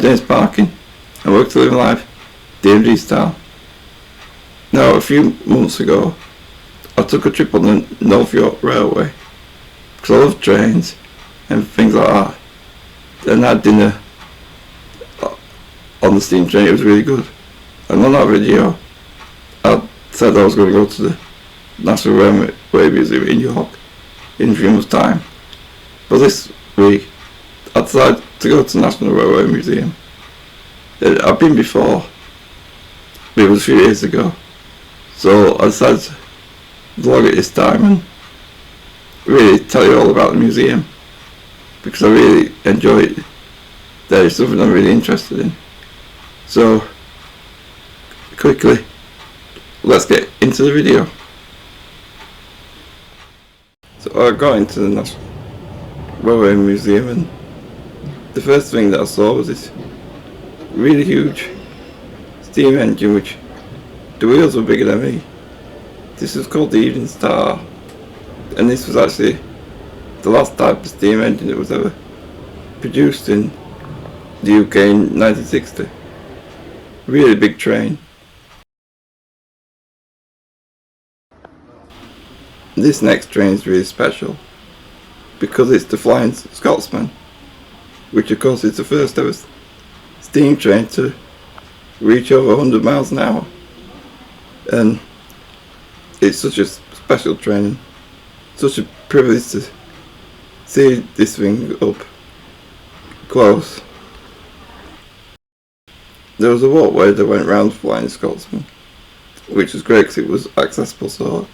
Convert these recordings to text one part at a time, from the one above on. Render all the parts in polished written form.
spontaneous parking and work to live life DMG style. Now, a few months ago, I took a trip on the North York Railway because I love trains and things like that. And I had dinner on the steam train. It was really good. And on that video, I said I was going to go to the National Railway Museum in York in 3 months' time. But this week, I decided to go to the National Railway Museum. I've been before, but it was a few years ago. So I decided to vlog it this time and really tell you all about the museum, because I really enjoy it. There is something I'm really interested in. So quickly, let's get into the video. So I got into the National Railway Museum, and the first thing that I saw was this really huge steam engine, which the wheels were bigger than me. This was called the Evening Star, and this was actually the last type of steam engine that was ever produced in the UK in 1960. Really big train. This next train is really special because it's the Flying Scotsman, which of course is the first ever steam train to reach over 100 miles an hour. And it's such a special train, such a privilege to see this thing up close. There was a walkway that went round Flying Scotsman, which was great because it was accessible, so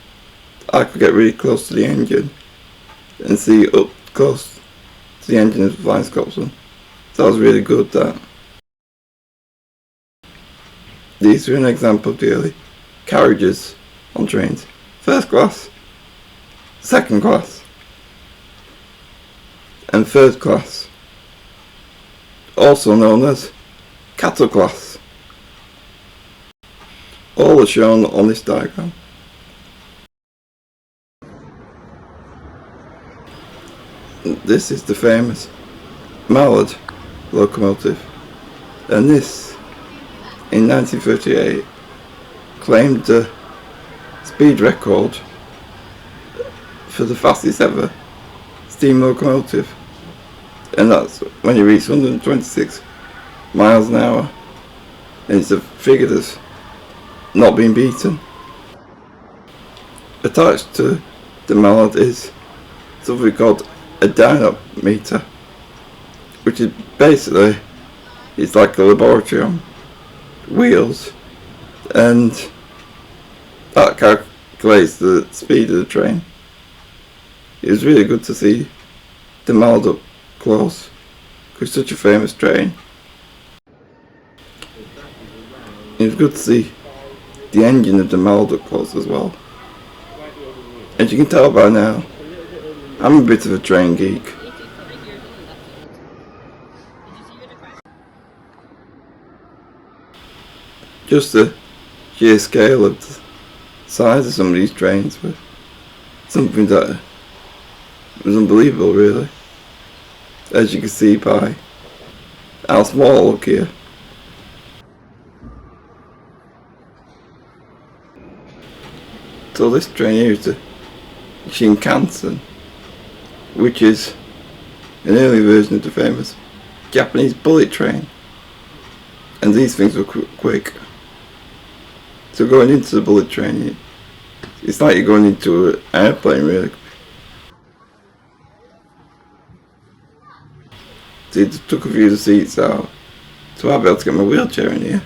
I could get really close to the engine and see up close to the engine of the Flying Scotsman. So that was really good, that. These are an example of the early carriages on trains. First class, second class, and third class, also known as cattle class. All are shown on this diagram. This is the famous Mallard locomotive, and this, in 1938, claimed the speed record for the fastest ever steam locomotive, and that's when it reached 126 miles an hour, and it's a figure that's not been beaten. Attached to the Mallard is something called a dynamometer, which is basically, it's like a laboratory on wheels, and that calculates the speed of the train. It was really good to see the Mallard up close, because it's such a famous train. It was good to see the engine of the Mallard up close as well. As you can tell by now, I'm a bit of a train geek. Just the sheer scale of the size of some of these trains were something that was unbelievable, really. As you can see by how small I look here. So this train here is the Shinkansen, which is an early version of the famous Japanese bullet train. And these things were quick. So going into the bullet train, it's like you're going into an airplane, really. So it took a few of the seats out, so I'll be able to get my wheelchair in here.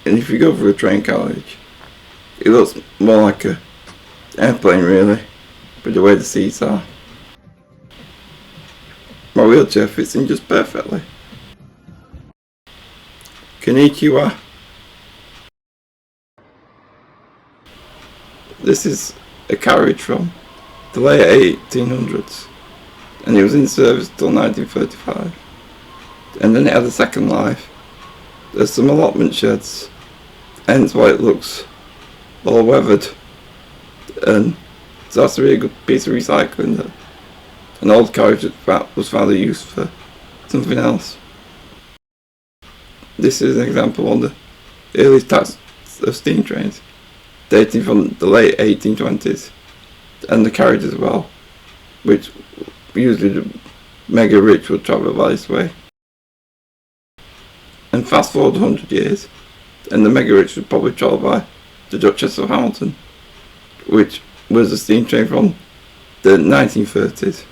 And if you go for a train carriage, it looks more like an airplane, really, with the way the seats are. My wheelchair fits in just perfectly. Konnichiwa. This is a carriage from the late 1800s, and it was in service till 1935. And then it had a second life. There's some allotment sheds, hence why it looks all weathered. And so that's a really good piece of recycling that an old carriage that was found used for something else. This is an example of the earliest types of steam trains, dating from the late 1820s, and the carriage as well, which usually the mega rich would travel by this way. And fast forward 100 years, and the mega rich would probably travel by the Duchess of Hamilton, which was a steam train from the 1930s.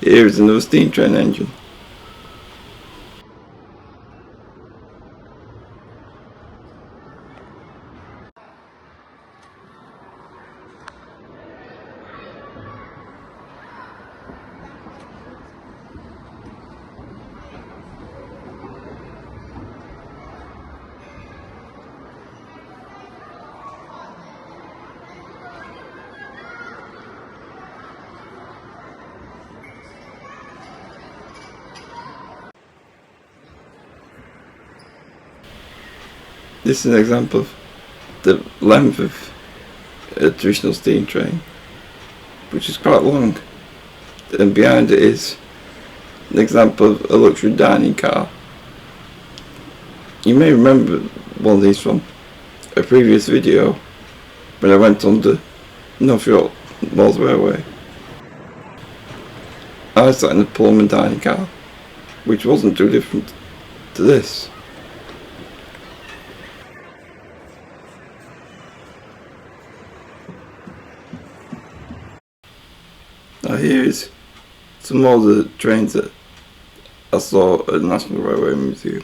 Here is another steam train engine. This is an example of the length of a traditional steam train, which is quite long, and behind it is an example of a luxury dining car. You may remember one of these from a previous video when I went on the North York Wales Railway. I sat in a Pullman dining car, which wasn't too different to this. Now here is some more of the trains that I saw at the National Railway Museum.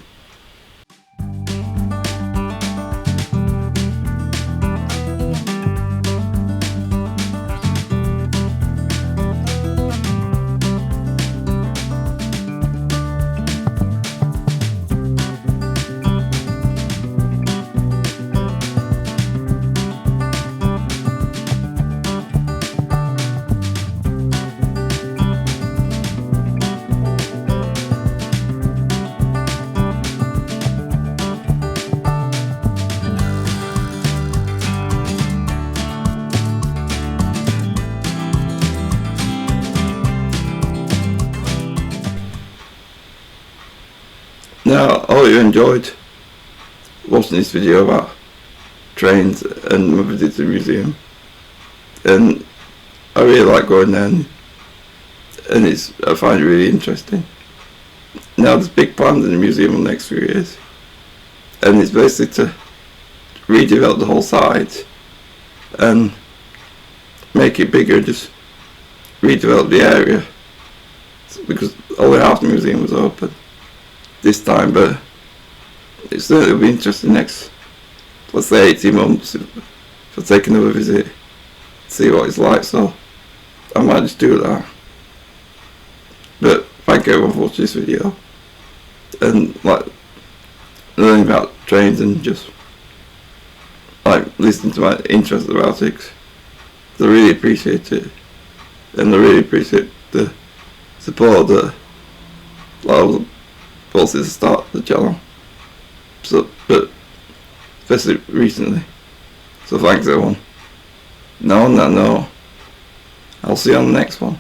Now, I hope you enjoyed watching this video about trains and my visit to the museum, and I really like going there, and I find it really interesting. Now there's big plans in the museum in the next few years, and it's basically to redevelop the whole site and make it bigger, just redevelop the area, because only half the museum was open this time, but it certainly will be interesting next, let's say 18 months, if I take another visit, see what it's like, so I might just do that. But thank you everyone for watching this video, and like learning about trains and just like listening to my interest about it, 'cause I really appreciate it, and I really appreciate the support that since the start of the channel, so, but especially recently, so thanks everyone. Now on that note, I'll see you on the next one.